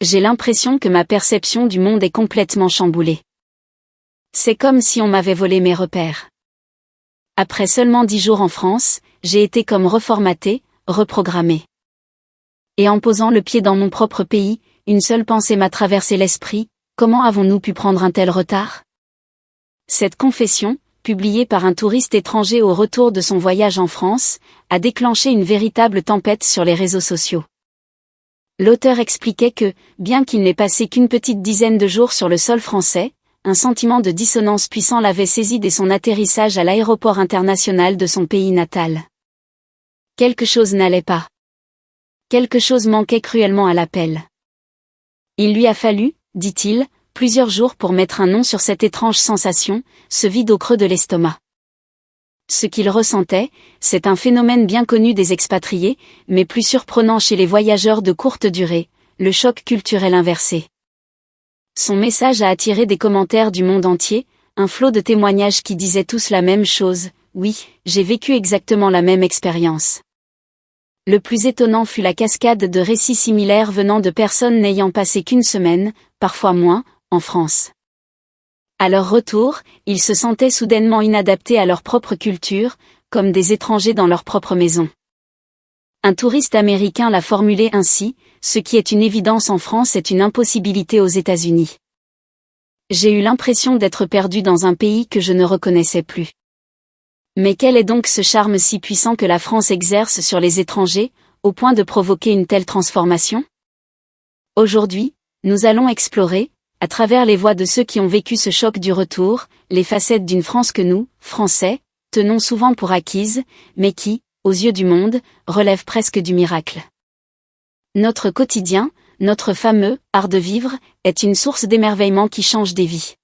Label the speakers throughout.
Speaker 1: J'ai l'impression que ma perception du monde est complètement chamboulée. C'est comme si on m'avait volé mes repères. Après seulement 10 jours en France, j'ai été comme reformatée, reprogrammée. Et en posant le pied dans mon propre pays, une seule pensée m'a traversé l'esprit: comment avons-nous pu prendre un tel retard? Cette confession, publiée par un touriste étranger au retour de son voyage en France, a déclenché une véritable tempête sur les réseaux sociaux. L'auteur expliquait que, bien qu'il n'ait passé qu'une petite dizaine de jours sur le sol français, un sentiment de dissonance puissant l'avait saisi dès son atterrissage à l'aéroport international de son pays natal. Quelque chose n'allait pas. Quelque chose manquait cruellement à l'appel. Il lui a fallu, dit-il, plusieurs jours pour mettre un nom sur cette étrange sensation, ce vide au creux de l'estomac. Ce qu'il ressentait, c'est un phénomène bien connu des expatriés, mais plus surprenant chez les voyageurs de courte durée, le choc culturel inversé. Son message a attiré des commentaires du monde entier, un flot de témoignages qui disaient tous la même chose: oui, j'ai vécu exactement la même expérience. Le plus étonnant fut la cascade de récits similaires venant de personnes n'ayant passé qu'une semaine, parfois moins, en France. À leur retour, ils se sentaient soudainement inadaptés à leur propre culture, comme des étrangers dans leur propre maison. Un touriste américain l'a formulé ainsi: ce qui est une évidence en France est une impossibilité aux États-Unis. J'ai eu l'impression d'être perdu dans un pays que je ne reconnaissais plus. Mais quel est donc ce charme si puissant que la France exerce sur les étrangers, au point de provoquer une telle transformation? Aujourd'hui, nous allons explorer, à travers les voix de ceux qui ont vécu ce choc du retour, les facettes d'une France que nous, Français, tenons souvent pour acquise, mais qui, aux yeux du monde, relève presque du miracle. Notre quotidien, notre fameux « art de vivre », est une source d'émerveillement qui change des vies.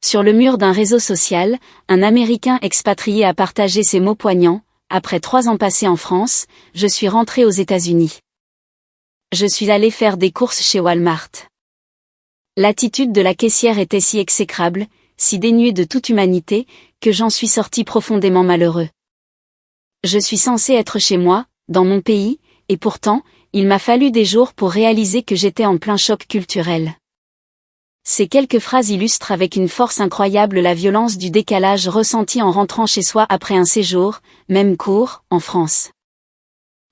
Speaker 1: Sur le mur d'un réseau social, un Américain expatrié a partagé ces mots poignants: après 3 ans passés en France, je suis rentré aux États-Unis. Je suis allé faire des courses chez Walmart. L'attitude de la caissière était si exécrable, si dénuée de toute humanité, que j'en suis sorti profondément malheureux. Je suis censé être chez moi, dans mon pays, et pourtant, il m'a fallu des jours pour réaliser que j'étais en plein choc culturel. Ces quelques phrases illustrent avec une force incroyable la violence du décalage ressenti en rentrant chez soi après un séjour, même court, en France.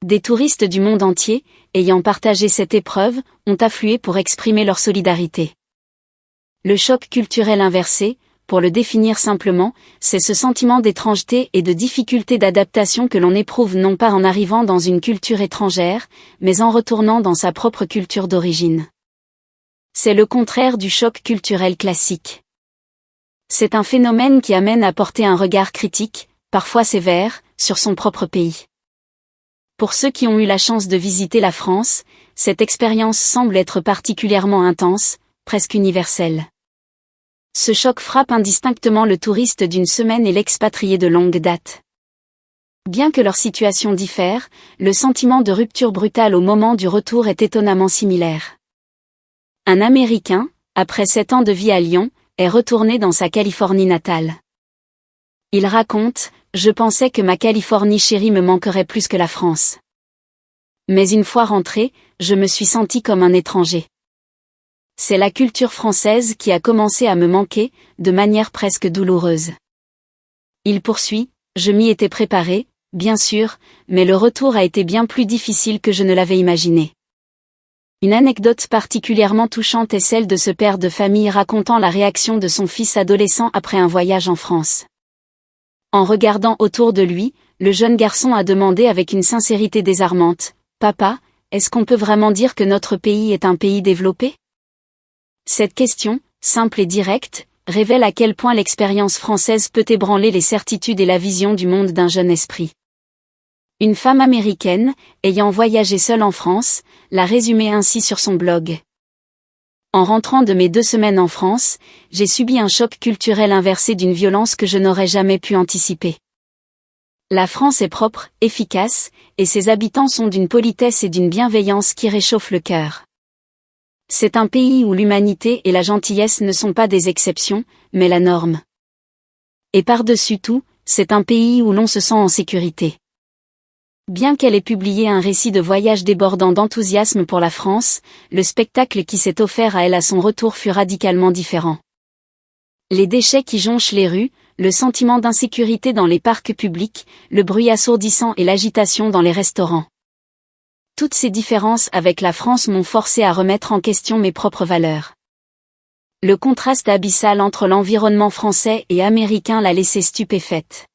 Speaker 1: Des touristes du monde entier, ayant partagé cette épreuve, ont afflué pour exprimer leur solidarité. Le choc culturel inversé, pour le définir simplement, c'est ce sentiment d'étrangeté et de difficulté d'adaptation que l'on éprouve non pas en arrivant dans une culture étrangère, mais en retournant dans sa propre culture d'origine. C'est le contraire du choc culturel classique. C'est un phénomène qui amène à porter un regard critique, parfois sévère, sur son propre pays. Pour ceux qui ont eu la chance de visiter la France, cette expérience semble être particulièrement intense, presque universelle. Ce choc frappe indistinctement le touriste d'une semaine et l'expatrié de longue date. Bien que leur situation diffère, le sentiment de rupture brutale au moment du retour est étonnamment similaire. Un Américain, après 7 ans de vie à Lyon, est retourné dans sa Californie natale. Il raconte: je pensais que ma Californie chérie me manquerait plus que la France. Mais une fois rentré, je me suis senti comme un étranger. C'est la culture française qui a commencé à me manquer, de manière presque douloureuse. Il poursuit: je m'y étais préparé, bien sûr, mais le retour a été bien plus difficile que je ne l'avais imaginé. Une anecdote particulièrement touchante est celle de ce père de famille racontant la réaction de son fils adolescent après un voyage en France. En regardant autour de lui, le jeune garçon a demandé avec une sincérité désarmante: « Papa, est-ce qu'on peut vraiment dire que notre pays est un pays développé ?» Cette question, simple et directe, révèle à quel point l'expérience française peut ébranler les certitudes et la vision du monde d'un jeune esprit. Une femme américaine, ayant voyagé seule en France, l'a résumé ainsi sur son blog. En rentrant de mes 2 semaines en France, j'ai subi un choc culturel inversé d'une violence que je n'aurais jamais pu anticiper. La France est propre, efficace, et ses habitants sont d'une politesse et d'une bienveillance qui réchauffent le cœur. C'est un pays où l'humanité et la gentillesse ne sont pas des exceptions, mais la norme. Et par-dessus tout, c'est un pays où l'on se sent en sécurité. Bien qu'elle ait publié un récit de voyage débordant d'enthousiasme pour la France, le spectacle qui s'est offert à elle à son retour fut radicalement différent. Les déchets qui jonchent les rues, le sentiment d'insécurité dans les parcs publics, le bruit assourdissant et l'agitation dans les restaurants. Toutes ces différences avec la France m'ont forcé à remettre en question mes propres valeurs. Le contraste abyssal entre l'environnement français et américain l'a laissée stupéfaite.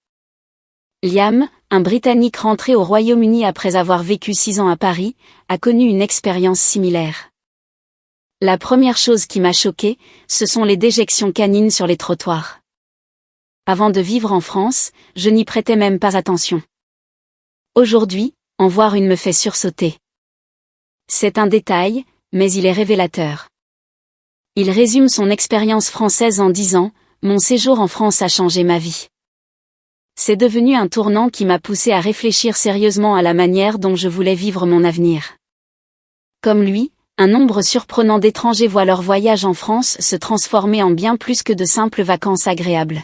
Speaker 1: Liam, un Britannique rentré au Royaume-Uni après avoir vécu 6 ans à Paris, a connu une expérience similaire. La première chose qui m'a choquée, ce sont les déjections canines sur les trottoirs. Avant de vivre en France, je n'y prêtais même pas attention. Aujourd'hui, en voir une me fait sursauter. C'est un détail, mais il est révélateur. Il résume son expérience française en disant « Mon séjour en France a changé ma vie ». C'est devenu un tournant qui m'a poussé à réfléchir sérieusement à la manière dont je voulais vivre mon avenir. Comme lui, un nombre surprenant d'étrangers voient leur voyage en France se transformer en bien plus que de simples vacances agréables.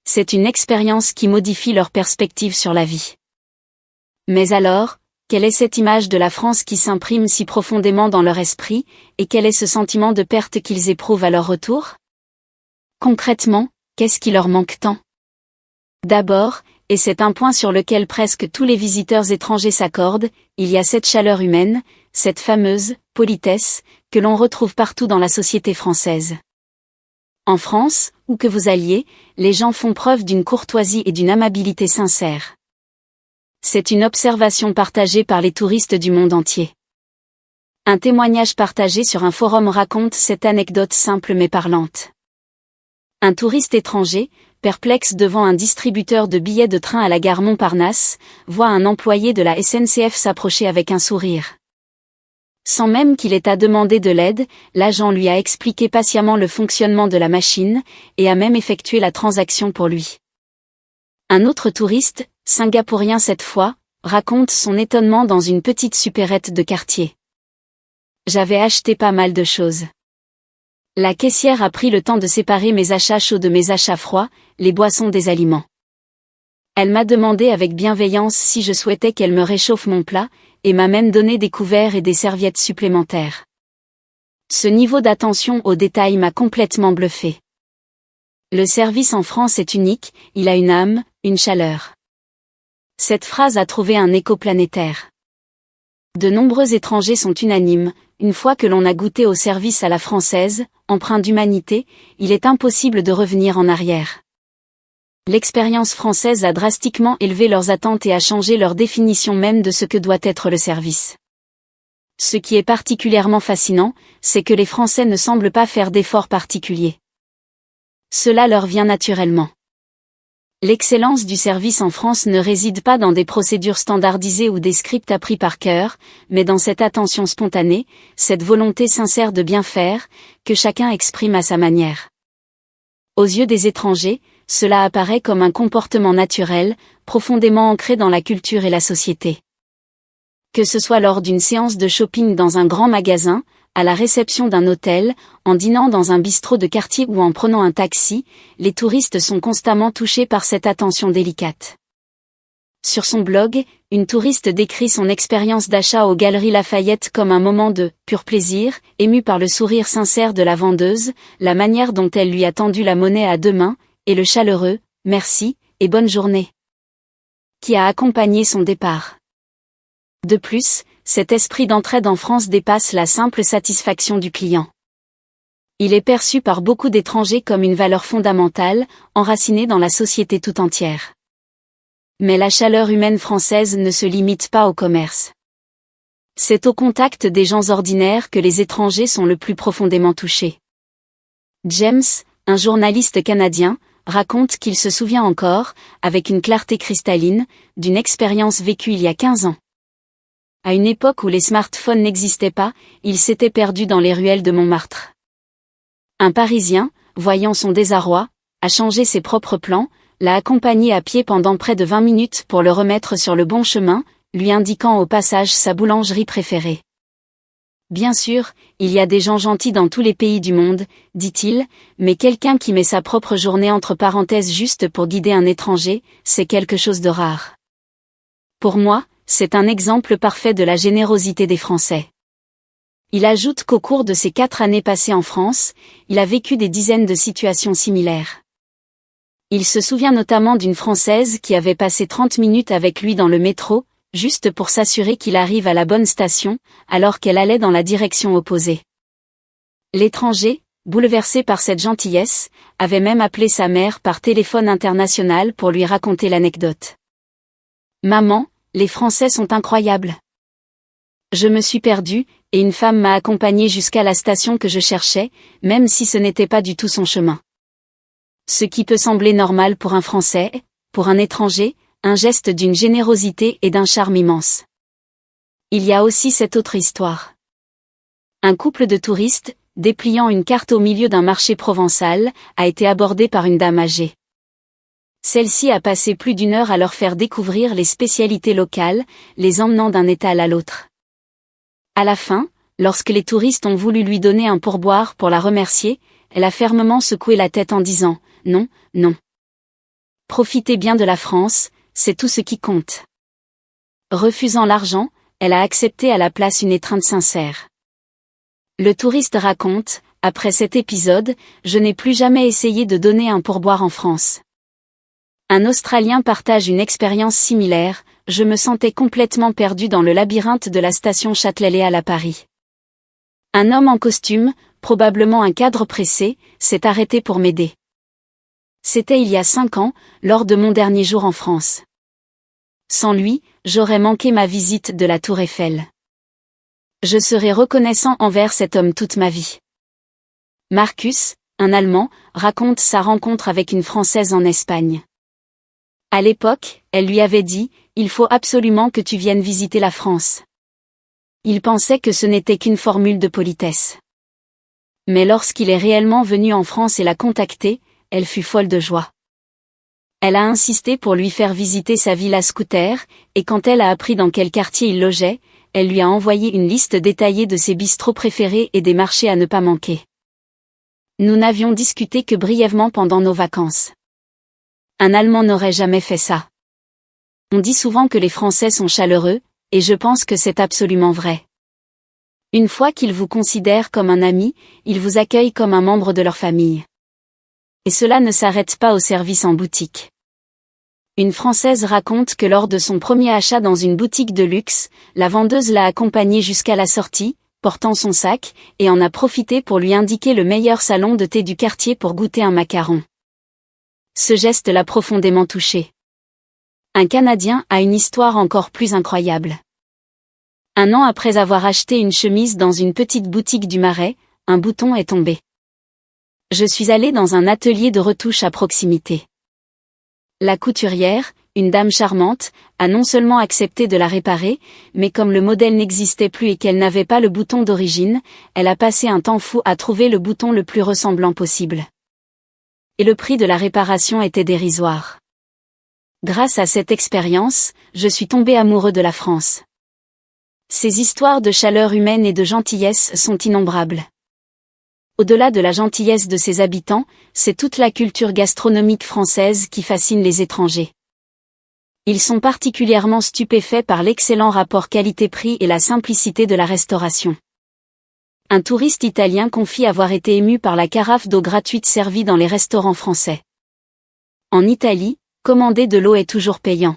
Speaker 1: C'est une expérience qui modifie leur perspective sur la vie. Mais alors, quelle est cette image de la France qui s'imprime si profondément dans leur esprit, et quel est ce sentiment de perte qu'ils éprouvent à leur retour? Concrètement, qu'est-ce qui leur manque tant? D'abord, et c'est un point sur lequel presque tous les visiteurs étrangers s'accordent, il y a cette chaleur humaine, cette fameuse politesse, que l'on retrouve partout dans la société française. En France, où que vous alliez, les gens font preuve d'une courtoisie et d'une amabilité sincère. C'est une observation partagée par les touristes du monde entier. Un témoignage partagé sur un forum raconte cette anecdote simple mais parlante. Un touriste étranger, perplexe devant un distributeur de billets de train à la gare Montparnasse, voit un employé de la SNCF s'approcher avec un sourire. Sans même qu'il ait à demander de l'aide, l'agent lui a expliqué patiemment le fonctionnement de la machine, et a même effectué la transaction pour lui. Un autre touriste, singapourien cette fois, raconte son étonnement dans une petite supérette de quartier. J'avais acheté pas mal de choses. La caissière a pris le temps de séparer mes achats chauds de mes achats froids, les boissons des aliments. Elle m'a demandé avec bienveillance si je souhaitais qu'elle me réchauffe mon plat, et m'a même donné des couverts et des serviettes supplémentaires. Ce niveau d'attention aux détails m'a complètement bluffé. Le service en France est unique, il a une âme, une chaleur. Cette phrase a trouvé un écho planétaire. De nombreux étrangers sont unanimes, une fois que l'on a goûté au service à la française, empreint d'humanité, il est impossible de revenir en arrière. L'expérience française a drastiquement élevé leurs attentes et a changé leur définition même de ce que doit être le service. Ce qui est particulièrement fascinant, c'est que les Français ne semblent pas faire d'efforts particuliers. Cela leur vient naturellement. L'excellence du service en France ne réside pas dans des procédures standardisées ou des scripts appris par cœur, mais dans cette attention spontanée, cette volonté sincère de bien faire, que chacun exprime à sa manière. Aux yeux des étrangers, cela apparaît comme un comportement naturel, profondément ancré dans la culture et la société. Que ce soit lors d'une séance de shopping dans un grand magasin, à la réception d'un hôtel, en dînant dans un bistrot de quartier ou en prenant un taxi, les touristes sont constamment touchés par cette attention délicate. Sur son blog, une touriste décrit son expérience d'achat aux Galeries Lafayette comme un moment de « pur plaisir », ému par le sourire sincère de la vendeuse, la manière dont elle lui a tendu la monnaie à 2 mains, et le chaleureux « merci » et « bonne journée » qui a accompagné son départ. De plus, cet esprit d'entraide en France dépasse la simple satisfaction du client. Il est perçu par beaucoup d'étrangers comme une valeur fondamentale, enracinée dans la société tout entière. Mais la chaleur humaine française ne se limite pas au commerce. C'est au contact des gens ordinaires que les étrangers sont le plus profondément touchés. James, un journaliste canadien, raconte qu'il se souvient encore, avec une clarté cristalline, d'une expérience vécue il y a 15 ans. À une époque où les smartphones n'existaient pas, il s'était perdu dans les ruelles de Montmartre. Un Parisien, voyant son désarroi, a changé ses propres plans, l'a accompagné à pied pendant près de 20 minutes pour le remettre sur le bon chemin, lui indiquant au passage sa boulangerie préférée. Bien sûr, il y a des gens gentils dans tous les pays du monde, dit-il, mais quelqu'un qui met sa propre journée entre parenthèses juste pour guider un étranger, c'est quelque chose de rare. Pour moi, c'est un exemple parfait de la générosité des Français. Il ajoute qu'au cours de ses 4 années passées en France, il a vécu des dizaines de situations similaires. Il se souvient notamment d'une Française qui avait passé 30 minutes avec lui dans le métro, juste pour s'assurer qu'il arrive à la bonne station, alors qu'elle allait dans la direction opposée. L'étranger, bouleversé par cette gentillesse, avait même appelé sa mère par téléphone international pour lui raconter l'anecdote. « Maman, les Français sont incroyables. Je me suis perdue, et une femme m'a accompagnée jusqu'à la station que je cherchais, même si ce n'était pas du tout son chemin. » Ce qui peut sembler normal pour un Français, pour un étranger, un geste d'une générosité et d'un charme immense. Il y a aussi cette autre histoire. Un couple de touristes, dépliant une carte au milieu d'un marché provençal, a été abordé par une dame âgée. Celle-ci a passé plus d'1 heure à leur faire découvrir les spécialités locales, les emmenant d'un étal à l'autre. À la fin, lorsque les touristes ont voulu lui donner un pourboire pour la remercier, elle a fermement secoué la tête en disant « Non, non. Profitez bien de la France, c'est tout ce qui compte. » Refusant l'argent, elle a accepté à la place une étreinte sincère. Le touriste raconte, après cet épisode, je n'ai plus jamais essayé de donner un pourboire en France. Un Australien partage une expérience similaire, je me sentais complètement perdu dans le labyrinthe de la station Châtelet-Léal à Paris. Un homme en costume, probablement un cadre pressé, s'est arrêté pour m'aider. C'était il y a 5 ans, lors de mon dernier jour en France. Sans lui, j'aurais manqué ma visite de la Tour Eiffel. Je serai reconnaissant envers cet homme toute ma vie. Marcus, un Allemand, raconte sa rencontre avec une Française en Espagne. À l'époque, elle lui avait dit « Il faut absolument que tu viennes visiter la France ». Il pensait que ce n'était qu'une formule de politesse. Mais lorsqu'il est réellement venu en France et l'a contactée, elle fut folle de joie. Elle a insisté pour lui faire visiter sa villa scooter, et quand elle a appris dans quel quartier il logeait, elle lui a envoyé une liste détaillée de ses bistrots préférés et des marchés à ne pas manquer. Nous n'avions discuté que brièvement pendant nos vacances. Un Allemand n'aurait jamais fait ça. On dit souvent que les Français sont chaleureux, et je pense que c'est absolument vrai. Une fois qu'ils vous considèrent comme un ami, ils vous accueillent comme un membre de leur famille. Et cela ne s'arrête pas au service en boutique. Une Française raconte que lors de son premier achat dans une boutique de luxe, la vendeuse l'a accompagnée jusqu'à la sortie, portant son sac, et en a profité pour lui indiquer le meilleur salon de thé du quartier pour goûter un macaron. Ce geste l'a profondément touchée. Un Canadien a une histoire encore plus incroyable. 1 an après avoir acheté une chemise dans une petite boutique du Marais, un bouton est tombé. Je suis allé dans un atelier de retouche à proximité. La couturière, une dame charmante, a non seulement accepté de la réparer, mais comme le modèle n'existait plus et qu'elle n'avait pas le bouton d'origine, elle a passé un temps fou à trouver le bouton le plus ressemblant possible. Et le prix de la réparation était dérisoire. Grâce à cette expérience, je suis tombé amoureux de la France. Ces histoires de chaleur humaine et de gentillesse sont innombrables. Au-delà de la gentillesse de ses habitants, c'est toute la culture gastronomique française qui fascine les étrangers. Ils sont particulièrement stupéfaits par l'excellent rapport qualité-prix et la simplicité de la restauration. Un touriste italien confie avoir été ému par la carafe d'eau gratuite servie dans les restaurants français. En Italie, commander de l'eau est toujours payant.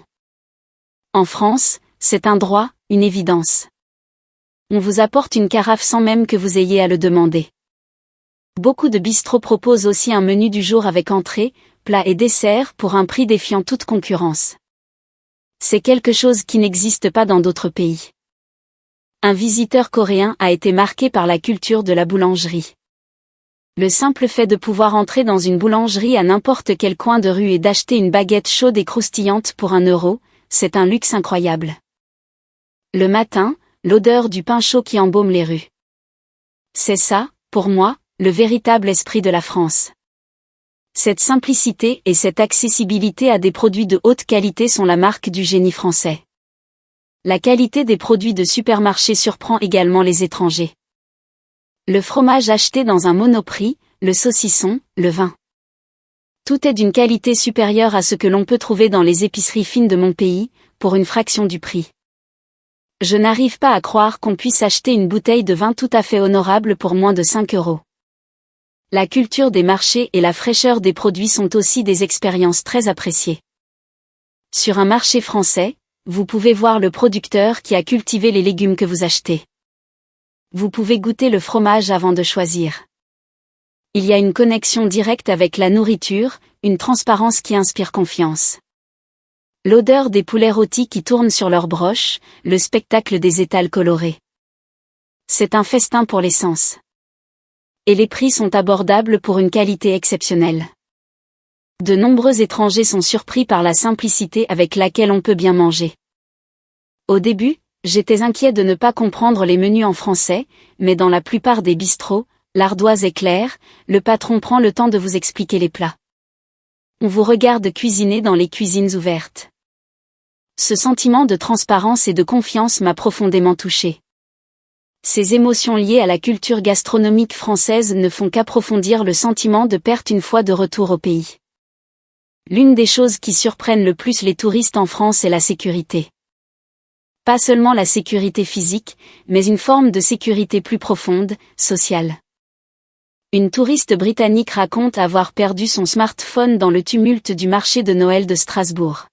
Speaker 1: En France, c'est un droit, une évidence. On vous apporte une carafe sans même que vous ayez à le demander. Beaucoup de bistrots proposent aussi un menu du jour avec entrée, plat et dessert pour un prix défiant toute concurrence. C'est quelque chose qui n'existe pas dans d'autres pays. Un visiteur coréen a été marqué par la culture de la boulangerie. Le simple fait de pouvoir entrer dans une boulangerie à n'importe quel coin de rue et d'acheter une baguette chaude et croustillante pour 1 euro, c'est un luxe incroyable. Le matin, l'odeur du pain chaud qui embaume les rues. C'est ça, pour moi, le véritable esprit de la France. Cette simplicité et cette accessibilité à des produits de haute qualité sont la marque du génie français. La qualité des produits de supermarché surprend également les étrangers. Le fromage acheté dans un Monoprix, le saucisson, le vin. Tout est d'une qualité supérieure à ce que l'on peut trouver dans les épiceries fines de mon pays, pour une fraction du prix. Je n'arrive pas à croire qu'on puisse acheter une bouteille de vin tout à fait honorable pour moins de 5 €. La culture des marchés et la fraîcheur des produits sont aussi des expériences très appréciées. Sur un marché français, vous pouvez voir le producteur qui a cultivé les légumes que vous achetez. Vous pouvez goûter le fromage avant de choisir. Il y a une connexion directe avec la nourriture, une transparence qui inspire confiance. L'odeur des poulets rôtis qui tournent sur leurs broches, le spectacle des étals colorés. C'est un festin pour les sens. Et les prix sont abordables pour une qualité exceptionnelle. De nombreux étrangers sont surpris par la simplicité avec laquelle on peut bien manger. Au début, j'étais inquiet de ne pas comprendre les menus en français, mais dans la plupart des bistrots, l'ardoise est claire, le patron prend le temps de vous expliquer les plats. On vous regarde cuisiner dans les cuisines ouvertes. Ce sentiment de transparence et de confiance m'a profondément touché. Ces émotions liées à la culture gastronomique française ne font qu'approfondir le sentiment de perte une fois de retour au pays. L'une des choses qui surprennent le plus les touristes en France est la sécurité. Pas seulement la sécurité physique, mais une forme de sécurité plus profonde, sociale. Une touriste britannique raconte avoir perdu son smartphone dans le tumulte du marché de Noël de Strasbourg.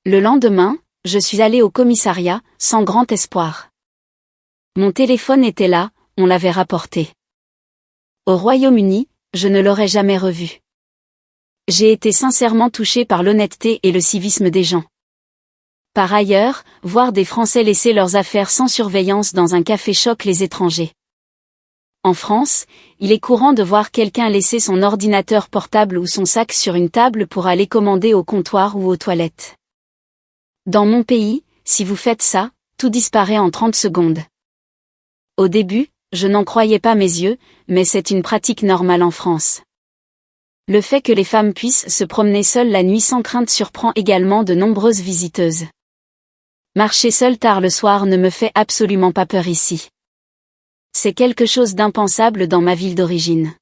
Speaker 1: Le lendemain, je suis allée au commissariat, sans grand espoir. Mon téléphone était là, on l'avait rapporté. Au Royaume-Uni, je ne l'aurais jamais revu. J'ai été sincèrement touchée par l'honnêteté et le civisme des gens. Par ailleurs, voir des Français laisser leurs affaires sans surveillance dans un café choque les étrangers. En France, il est courant de voir quelqu'un laisser son ordinateur portable ou son sac sur une table pour aller commander au comptoir ou aux toilettes. Dans mon pays, si vous faites ça, tout disparaît en 30 secondes. Au début, je n'en croyais pas mes yeux, mais c'est une pratique normale en France. Le fait que les femmes puissent se promener seules la nuit sans crainte surprend également de nombreuses visiteuses. Marcher seule tard le soir ne me fait absolument pas peur ici. C'est quelque chose d'impensable dans ma ville d'origine.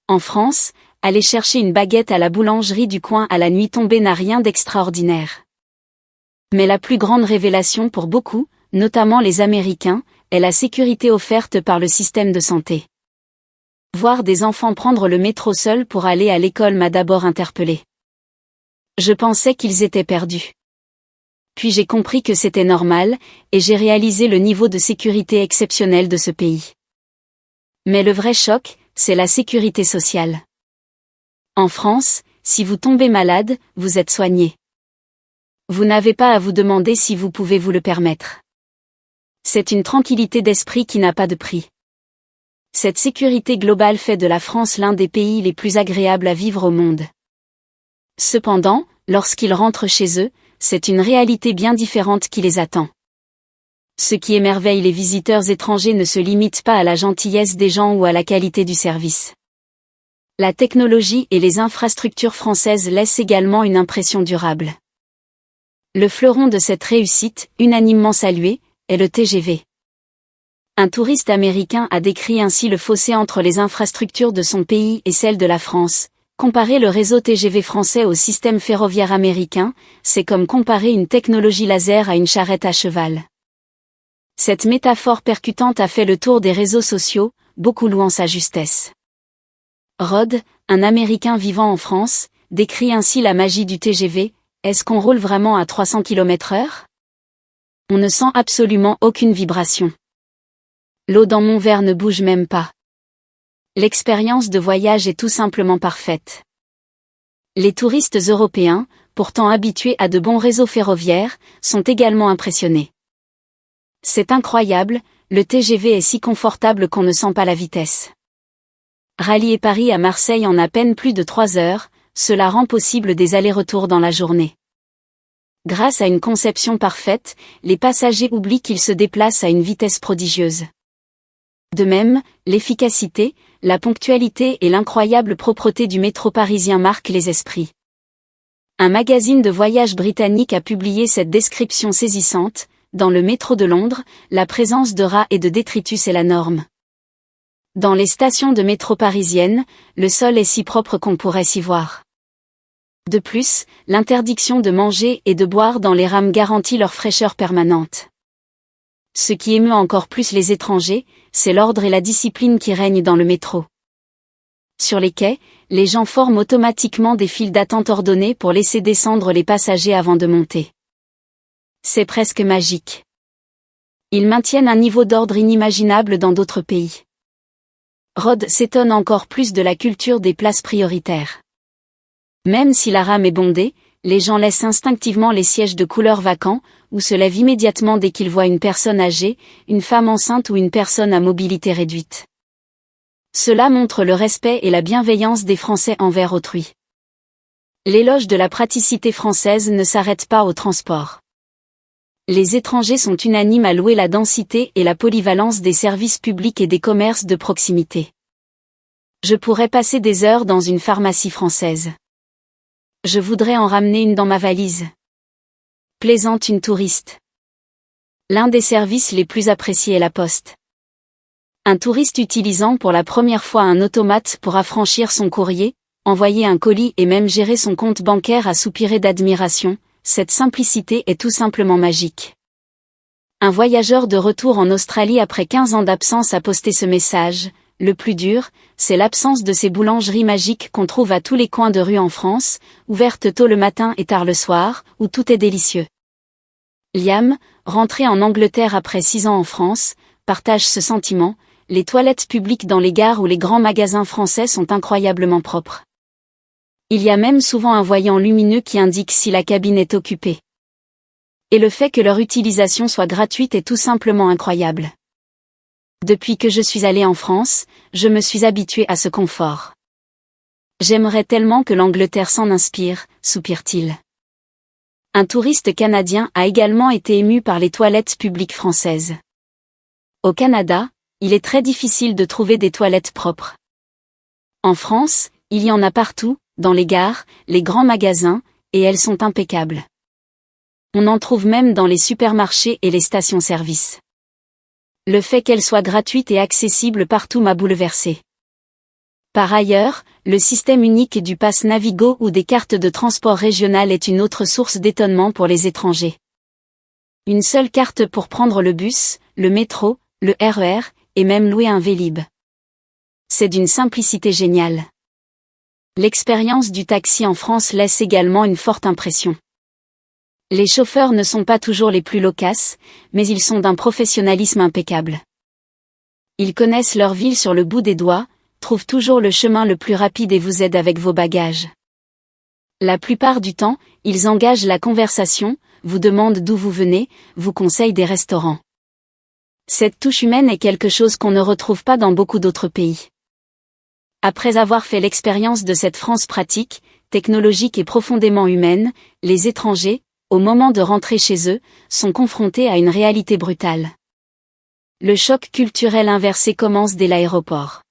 Speaker 1: En France, aller chercher une baguette à la boulangerie du coin à la nuit tombée n'a rien d'extraordinaire. Mais la plus grande révélation pour beaucoup, notamment les Américains, est la sécurité offerte par le système de santé. Voir des enfants prendre le métro seuls pour aller à l'école m'a d'abord interpellée. Je pensais qu'ils étaient perdus. Puis j'ai compris que c'était normal, et j'ai réalisé le niveau de sécurité exceptionnel de ce pays. Mais le vrai choc, c'est la sécurité sociale. En France, si vous tombez malade, vous êtes soigné. Vous n'avez pas à vous demander si vous pouvez vous le permettre. C'est une tranquillité d'esprit qui n'a pas de prix. Cette sécurité globale fait de la France l'un des pays les plus agréables à vivre au monde. Cependant, lorsqu'ils rentrent chez eux, c'est une réalité bien différente qui les attend. Ce qui émerveille les visiteurs étrangers ne se limite pas à la gentillesse des gens ou à la qualité du service. La technologie et les infrastructures françaises laissent également une impression durable. Le fleuron de cette réussite, unanimement salué, est le TGV. Un touriste américain a décrit ainsi le fossé entre les infrastructures de son pays et celles de la France. Comparer le réseau TGV français au système ferroviaire américain, c'est comme comparer une technologie laser à une charrette à cheval. Cette métaphore percutante a fait le tour des réseaux sociaux, beaucoup louant sa justesse. Rod, un Américain vivant en France, décrit ainsi la magie du TGV. Est-ce qu'on roule vraiment à 300 km/h ? On ne sent absolument aucune vibration. L'eau dans mon verre ne bouge même pas. L'expérience de voyage est tout simplement parfaite. Les touristes européens, pourtant habitués à de bons réseaux ferroviaires, sont également impressionnés. C'est incroyable, le TGV est si confortable qu'on ne sent pas la vitesse. Rallier Paris à Marseille en à peine plus de 3 heures, cela rend possible des allers-retours dans la journée. Grâce à une conception parfaite, les passagers oublient qu'ils se déplacent à une vitesse prodigieuse. De même, l'efficacité, la ponctualité et l'incroyable propreté du métro parisien marquent les esprits. Un magazine de voyage britannique a publié cette description saisissante. Dans le métro de Londres, la présence de rats et de détritus est la norme. Dans les stations de métro parisiennes, le sol est si propre qu'on pourrait s'y voir. De plus, l'interdiction de manger et de boire dans les rames garantit leur fraîcheur permanente. Ce qui émeut encore plus les étrangers, c'est l'ordre et la discipline qui règnent dans le métro. Sur les quais, les gens forment automatiquement des files d'attente ordonnées pour laisser descendre les passagers avant de monter. C'est presque magique. Ils maintiennent un niveau d'ordre inimaginable dans d'autres pays. Rhodes s'étonne encore plus de la culture des places prioritaires. Même si la rame est bondée, les gens laissent instinctivement les sièges de couleur vacants, ou se lèvent immédiatement dès qu'ils voient une personne âgée, une femme enceinte ou une personne à mobilité réduite. Cela montre le respect et la bienveillance des Français envers autrui. L'éloge de la praticité française ne s'arrête pas au transport. Les étrangers sont unanimes à louer la densité et la polyvalence des services publics et des commerces de proximité. Je pourrais passer des heures dans une pharmacie française. Je voudrais en ramener une dans ma valise. Plaisante une touriste. L'un des services les plus appréciés est la poste. Un touriste utilisant pour la première fois un automate pour affranchir son courrier, envoyer un colis et même gérer son compte bancaire a soupiré d'admiration, cette simplicité est tout simplement magique. Un voyageur de retour en Australie après 15 ans d'absence a posté ce message: le plus dur, c'est l'absence de ces boulangeries magiques qu'on trouve à tous les coins de rue en France, ouvertes tôt le matin et tard le soir, où tout est délicieux. Liam, rentré en Angleterre après 6 ans en France, partage ce sentiment: les toilettes publiques dans les gares ou les grands magasins français sont incroyablement propres. Il y a même souvent un voyant lumineux qui indique si la cabine est occupée. Et le fait que leur utilisation soit gratuite est tout simplement incroyable. Depuis que je suis allé en France, je me suis habitué à ce confort. J'aimerais tellement que l'Angleterre s'en inspire, soupire-t-il. Un touriste canadien a également été ému par les toilettes publiques françaises. Au Canada, il est très difficile de trouver des toilettes propres. En France, il y en a partout, dans les gares, les grands magasins, et elles sont impeccables. On en trouve même dans les supermarchés et les stations-service. Le fait qu'elles soient gratuites et accessibles partout m'a bouleversé. Par ailleurs, le système unique du pass Navigo ou des cartes de transport régional est une autre source d'étonnement pour les étrangers. Une seule carte pour prendre le bus, le métro, le RER, et même louer un Vélib. C'est d'une simplicité géniale. L'expérience du taxi en France laisse également une forte impression. Les chauffeurs ne sont pas toujours les plus loquaces, mais ils sont d'un professionnalisme impeccable. Ils connaissent leur ville sur le bout des doigts, trouvent toujours le chemin le plus rapide et vous aident avec vos bagages. La plupart du temps, ils engagent la conversation, vous demandent d'où vous venez, vous conseillent des restaurants. Cette touche humaine est quelque chose qu'on ne retrouve pas dans beaucoup d'autres pays. Après avoir fait l'expérience de cette France pratique, technologique et profondément humaine, les étrangers, au moment de rentrer chez eux, sont confrontés à une réalité brutale. Le choc culturel inversé commence dès l'aéroport.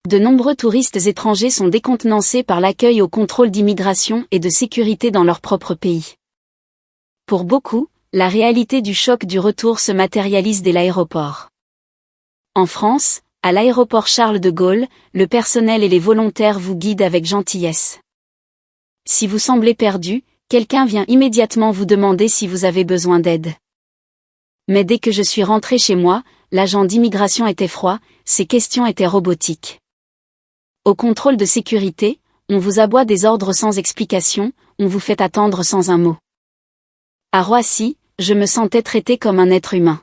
Speaker 1: De nombreux touristes étrangers sont décontenancés par l'accueil au contrôle d'immigration et de sécurité dans leur propre pays. Pour beaucoup, la réalité du choc du retour se matérialise dès l'aéroport. En France, à l'aéroport Charles de Gaulle, le personnel et les volontaires vous guident avec gentillesse. Si vous semblez perdu, quelqu'un vient immédiatement vous demander si vous avez besoin d'aide. Mais dès que je suis rentré chez moi, l'agent d'immigration était froid, ses questions étaient robotiques. Au contrôle de sécurité, on vous aboie des ordres sans explication, on vous fait attendre sans un mot. À Roissy, je me sentais traité comme un être humain.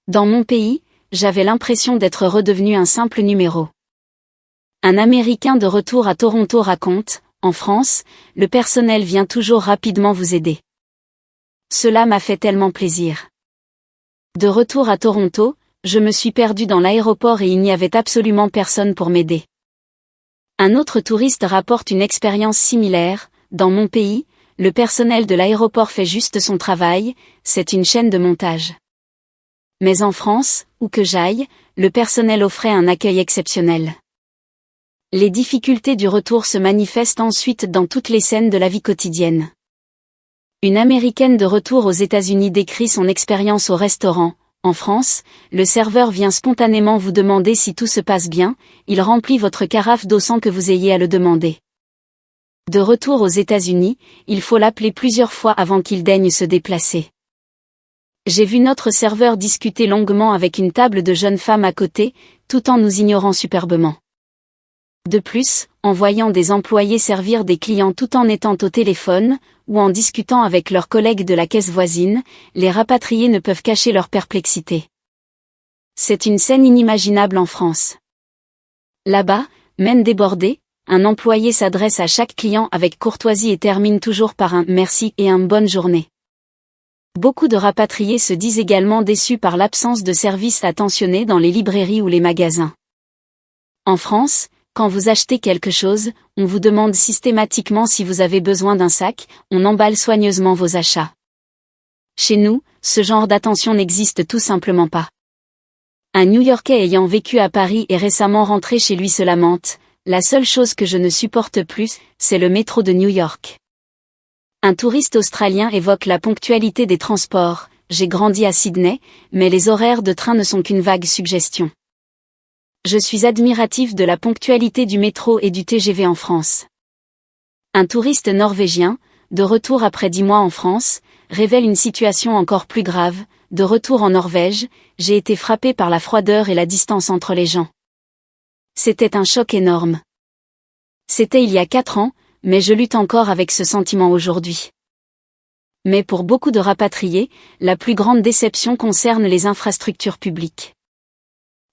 Speaker 1: Dans mon pays, j'avais l'impression d'être redevenu un simple numéro. Un Américain de retour à Toronto raconte: en France, le personnel vient toujours rapidement vous aider. Cela m'a fait tellement plaisir. De retour à Toronto, je me suis perdu dans l'aéroport et il n'y avait absolument personne pour m'aider. Un autre touriste rapporte une expérience similaire: dans mon pays, le personnel de l'aéroport fait juste son travail, c'est une chaîne de montage. Mais en France, où que j'aille, le personnel offrait un accueil exceptionnel. Les difficultés du retour se manifestent ensuite dans toutes les scènes de la vie quotidienne. Une Américaine de retour aux États-Unis décrit son expérience au restaurant. En France, le serveur vient spontanément vous demander si tout se passe bien, il remplit votre carafe d'eau sans que vous ayez à le demander. De retour aux États-Unis, il faut l'appeler plusieurs fois avant qu'il daigne se déplacer. J'ai vu notre serveur discuter longuement avec une table de jeunes femmes à côté, tout en nous ignorant superbement. De plus, en voyant des employés servir des clients tout en étant au téléphone, ou en discutant avec leurs collègues de la caisse voisine, les rapatriés ne peuvent cacher leur perplexité. C'est une scène inimaginable en France. Là-bas, même débordé, un employé s'adresse à chaque client avec courtoisie et termine toujours par un « merci » et un « bonne journée ». Beaucoup de rapatriés se disent également déçus par l'absence de services attentionnés dans les librairies ou les magasins. En France, quand vous achetez quelque chose, on vous demande systématiquement si vous avez besoin d'un sac, on emballe soigneusement vos achats. Chez nous, ce genre d'attention n'existe tout simplement pas. Un New-Yorkais ayant vécu à Paris et récemment rentré chez lui se lamente, « La seule chose que je ne supporte plus, c'est le métro de New York. » Un touriste australien évoque la ponctualité des transports, « J'ai grandi à Sydney, mais les horaires de train ne sont qu'une vague suggestion. Je suis admiratif de la ponctualité du métro et du TGV en France. » Un touriste norvégien, de retour après 10 mois en France, révèle une situation encore plus grave. « De retour en Norvège, j'ai été frappé par la froideur et la distance entre les gens. C'était un choc énorme. C'était il y a 4 ans, mais je lutte encore avec ce sentiment aujourd'hui. » Mais pour beaucoup de rapatriés, la plus grande déception concerne les infrastructures publiques.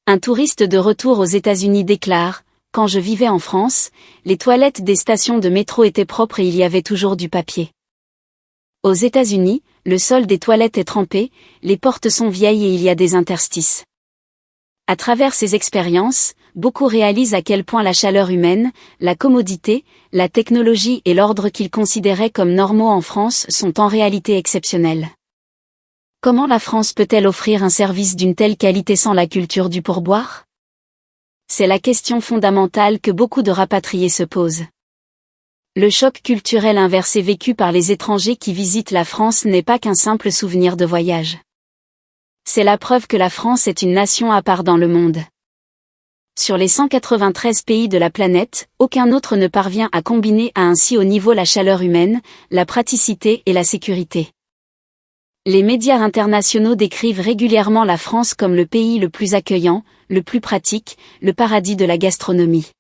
Speaker 1: Un touriste de retour aux États-Unis déclare « Quand je vivais en France, les toilettes des stations de métro étaient propres et il y avait toujours du papier. Aux États-Unis, le sol des toilettes est trempé, les portes sont vieilles et il y a des interstices. » À travers ces expériences, beaucoup réalisent à quel point la chaleur humaine, la commodité, la technologie et l'ordre qu'ils considéraient comme normaux en France sont en réalité exceptionnels. Comment la France peut-elle offrir un service d'une telle qualité sans la culture du pourboire? C'est la question fondamentale que beaucoup de rapatriés se posent. Le choc culturel inversé vécu par les étrangers qui visitent la France n'est pas qu'un simple souvenir de voyage. C'est la preuve que la France est une nation à part dans le monde. Sur les 193 pays de la planète, aucun autre ne parvient à combiner à un si haut niveau la chaleur humaine, la praticité et la sécurité. Les médias internationaux décrivent régulièrement la France comme le pays le plus accueillant, le plus pratique, le paradis de la gastronomie.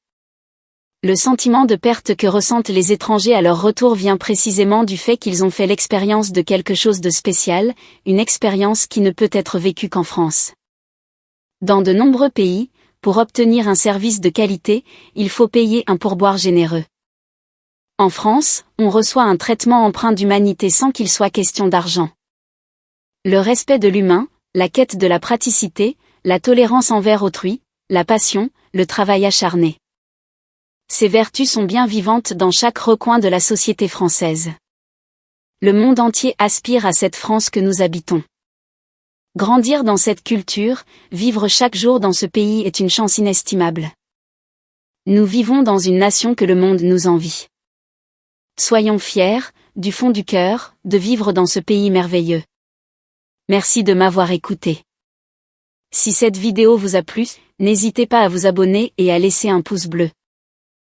Speaker 1: Le sentiment de perte que ressentent les étrangers à leur retour vient précisément du fait qu'ils ont fait l'expérience de quelque chose de spécial, une expérience qui ne peut être vécue qu'en France. Dans de nombreux pays, pour obtenir un service de qualité, il faut payer un pourboire généreux. En France, on reçoit un traitement empreint d'humanité sans qu'il soit question d'argent. Le respect de l'humain, la quête de la praticité, la tolérance envers autrui, la passion, le travail acharné. Ces vertus sont bien vivantes dans chaque recoin de la société française. Le monde entier aspire à cette France que nous habitons. Grandir dans cette culture, vivre chaque jour dans ce pays est une chance inestimable. Nous vivons dans une nation que le monde nous envie. Soyons fiers, du fond du cœur, de vivre dans ce pays merveilleux. Merci de m'avoir écouté. Si cette vidéo vous a plu, n'hésitez pas à vous abonner et à laisser un pouce bleu.